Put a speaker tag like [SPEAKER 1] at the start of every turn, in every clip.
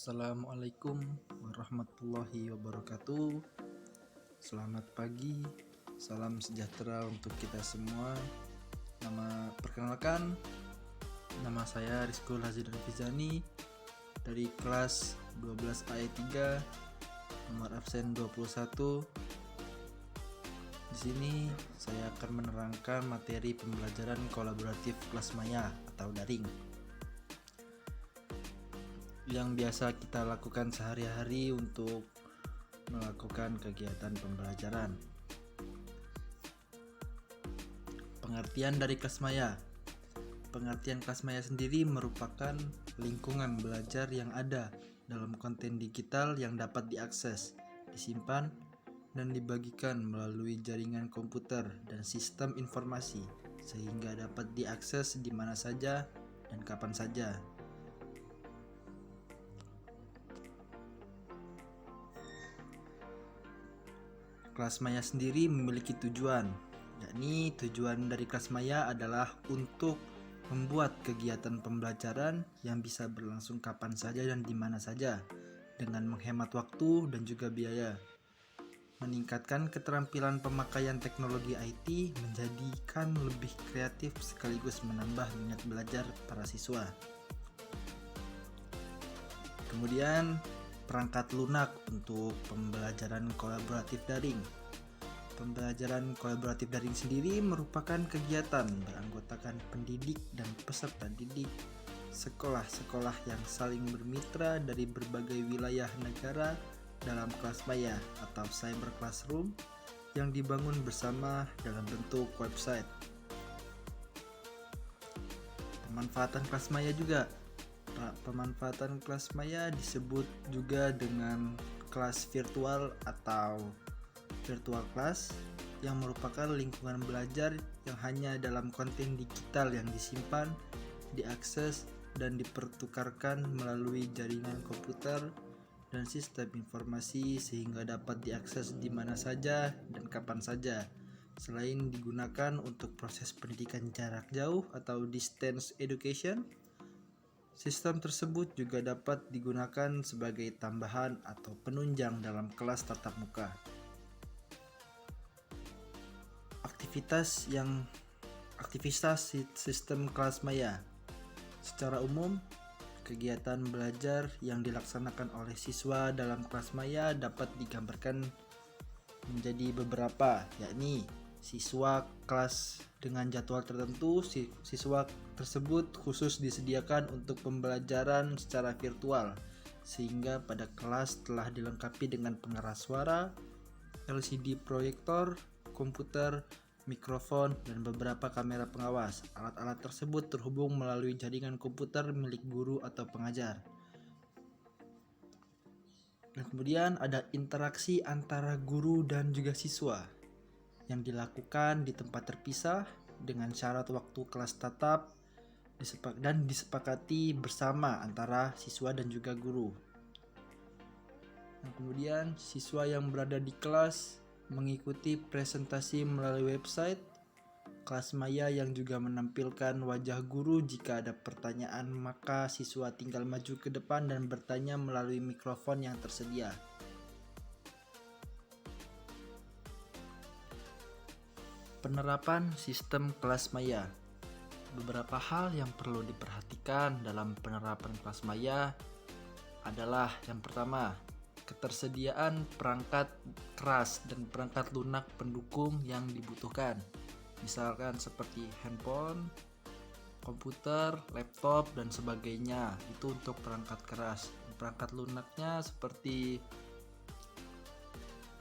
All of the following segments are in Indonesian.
[SPEAKER 1] Assalamualaikum warahmatullahi wabarakatuh. Selamat pagi, salam sejahtera untuk kita semua. Perkenalkan, nama saya Rizkul Hazidan Fizani dari kelas 12 AE3, nomor absen 21. Di sini saya akan menerangkan materi pembelajaran kolaboratif kelas maya atau daring yang biasa kita lakukan sehari-hari untuk melakukan kegiatan pembelajaran. Pengertian dari kelas maya. Pengertian kelas maya sendiri merupakan lingkungan belajar yang ada dalam konten digital yang dapat diakses, disimpan, dan dibagikan melalui jaringan komputer dan sistem informasi sehingga dapat diakses di mana saja dan kapan saja. Kelas maya sendiri memiliki tujuan, yakni tujuan dari kelas maya adalah untuk membuat kegiatan pembelajaran yang bisa berlangsung kapan saja dan di mana saja dengan menghemat waktu dan juga biaya. Meningkatkan keterampilan pemakaian teknologi IT menjadikan lebih kreatif sekaligus menambah minat belajar para siswa. Kemudian perangkat lunak untuk pembelajaran kolaboratif daring. Pembelajaran kolaboratif daring sendiri merupakan kegiatan beranggotakan pendidik dan peserta didik sekolah-sekolah yang saling bermitra dari berbagai wilayah negara dalam kelas maya atau cyber classroom yang dibangun bersama dalam bentuk website. Pemanfaatan kelas maya juga. Pemanfaatan kelas maya disebut juga dengan kelas virtual atau virtual class yang merupakan lingkungan belajar yang hanya dalam konten digital yang disimpan, diakses, dan dipertukarkan melalui jaringan komputer dan sistem informasi sehingga dapat diakses di mana saja dan kapan saja. Selain digunakan untuk proses pendidikan jarak jauh atau distance education, sistem tersebut juga dapat digunakan sebagai tambahan atau penunjang dalam kelas tatap muka. Aktivitas sistem kelas maya. Secara umum, kegiatan belajar yang dilaksanakan oleh siswa dalam kelas maya dapat digambarkan menjadi beberapa, yakni siswa kelas dengan jadwal tertentu. Siswa tersebut khusus disediakan untuk pembelajaran secara virtual, sehingga pada kelas telah dilengkapi dengan pengeras suara, LCD proyektor, komputer, mikrofon, dan beberapa kamera pengawas. Alat-alat tersebut terhubung melalui jaringan komputer milik guru atau pengajar. Dan kemudian ada interaksi antara guru dan juga siswa yang dilakukan di tempat terpisah dengan syarat waktu kelas tatap dan disepakati bersama antara siswa dan juga guru. Dan kemudian siswa yang berada di kelas mengikuti presentasi melalui website kelas maya yang juga menampilkan wajah guru. Jika ada pertanyaan, maka siswa tinggal maju ke depan dan bertanya melalui mikrofon yang tersedia. Penerapan sistem kelas maya. Beberapa hal yang perlu diperhatikan dalam penerapan kelas maya adalah yang pertama, ketersediaan perangkat keras dan perangkat lunak pendukung yang dibutuhkan. Misalkan seperti handphone, komputer, laptop, dan sebagainya. Itu untuk perangkat keras. Perangkat lunaknya seperti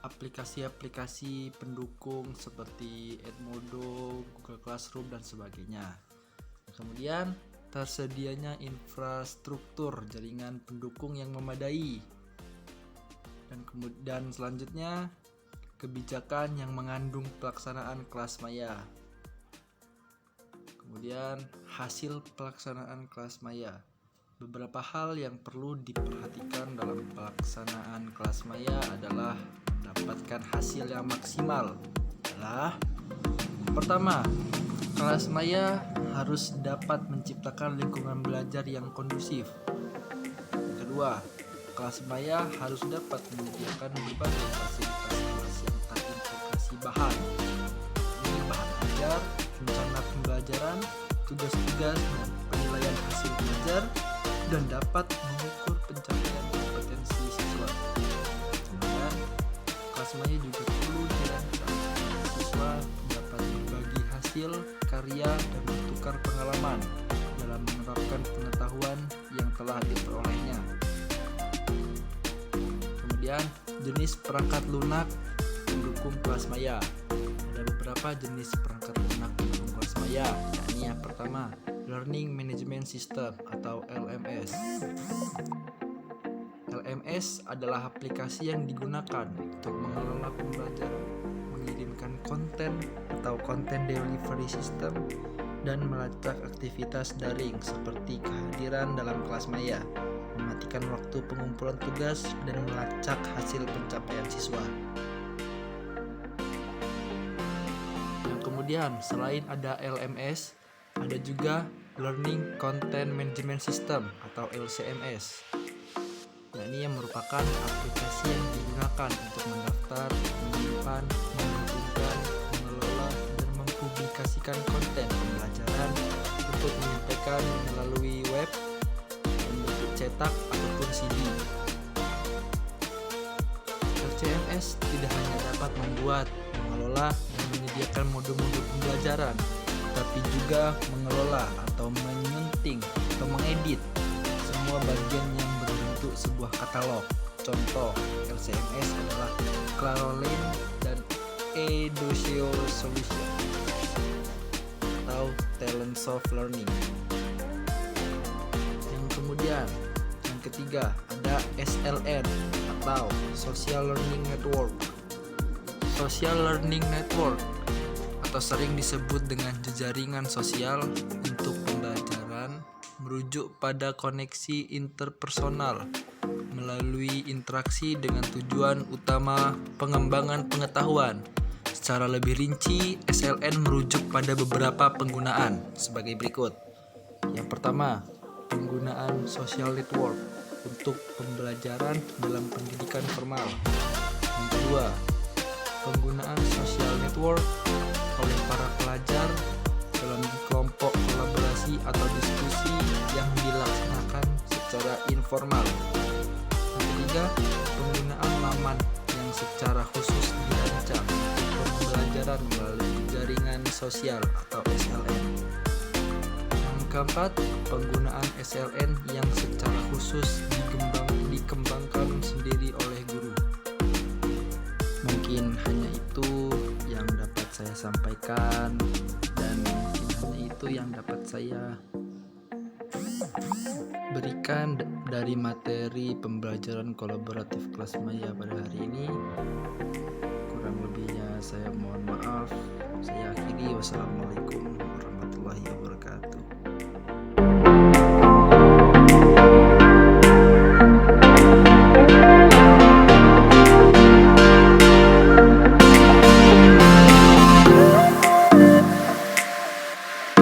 [SPEAKER 1] aplikasi-aplikasi pendukung seperti Edmodo, Google Classroom, dan sebagainya. Kemudian tersedianya infrastruktur jaringan pendukung yang memadai. Dan selanjutnya kebijakan yang mengandung pelaksanaan kelas maya. Kemudian hasil pelaksanaan kelas maya. Beberapa hal yang perlu diperhatikan dalam pelaksanaan kelas maya adalah mendapatkan hasil yang maksimal. Pertama, kelas maya harus dapat menciptakan lingkungan belajar yang kondusif. Kedua, kelas maya harus dapat menyediakan berbagai fasilitas kelas yang terintegrasi bahan. Ini bahan ajar, rencana pembelajaran, tugas-tugas dan penilaian hasil belajar, dan dapat mengukur pencapaian kompetensi siswa. Kemudian, kelas maya juga perlu dirancang agar siswa dapat berbagi hasil, karya, dan bertukar pengalaman dalam menerapkan pengetahuan yang telah diperolehnya. Kemudian, jenis perangkat lunak pendukung kelas maya. Ada beberapa jenis perangkat lunak pendukung kelas maya, yakni yang pertama, Learning Management System atau LMS. LMS adalah aplikasi yang digunakan untuk mengelola pembelajaran, mengirimkan konten atau content delivery system, dan melacak aktivitas daring seperti kehadiran dalam kelas maya, mematikan waktu pengumpulan tugas, dan melacak hasil pencapaian siswa. Yang kemudian, selain ada LMS, ada juga Learning Content Management System atau LCMS. Ini yang merupakan aplikasi yang digunakan untuk mendaftar, menyimpan, menghubungkan, mengelola, dan mempublikasikan konten pembelajaran untuk menyampaikan melalui web, bentuk cetak ataupun CD. LCMS tidak hanya dapat membuat, mengelola, dan menyediakan modul-modul pembelajaran, tapi juga mengelola atau menyunting atau mengedit semua bagian yang berbentuk sebuah katalog. Contoh LCMS adalah Clarolane dan Educio Solution atau Talentsoft Learning. Yang kemudian, yang ketiga ada SLN atau Social Learning Network. Social Learning Network atau sering disebut dengan jejaringan sosial untuk pembelajaran merujuk pada koneksi interpersonal melalui interaksi dengan tujuan utama pengembangan pengetahuan. Secara lebih rinci, SLN merujuk pada beberapa penggunaan sebagai berikut. Yang pertama, penggunaan social network untuk pembelajaran dalam pendidikan formal. Yang kedua, penggunaan social network oleh para pelajar dalam kelompok kolaborasi atau diskusi yang dilaksanakan secara informal. Yang ketiga, penggunaan laman yang secara khusus dirancang untuk pembelajaran melalui jaringan sosial atau SLN. Yang keempat, penggunaan SLN yang secara khusus dikembangkan sendiri oleh guru. Mungkin hanya itu yang dapat saya sampaikan, dan mungkin hanya itu yang dapat saya berikan dari materi pembelajaran kolaboratif kelas maya pada hari ini. Kurang lebihnya saya mohon maaf. Saya akhiri. Wassalamualaikum warahmatullahi wabarakatuh.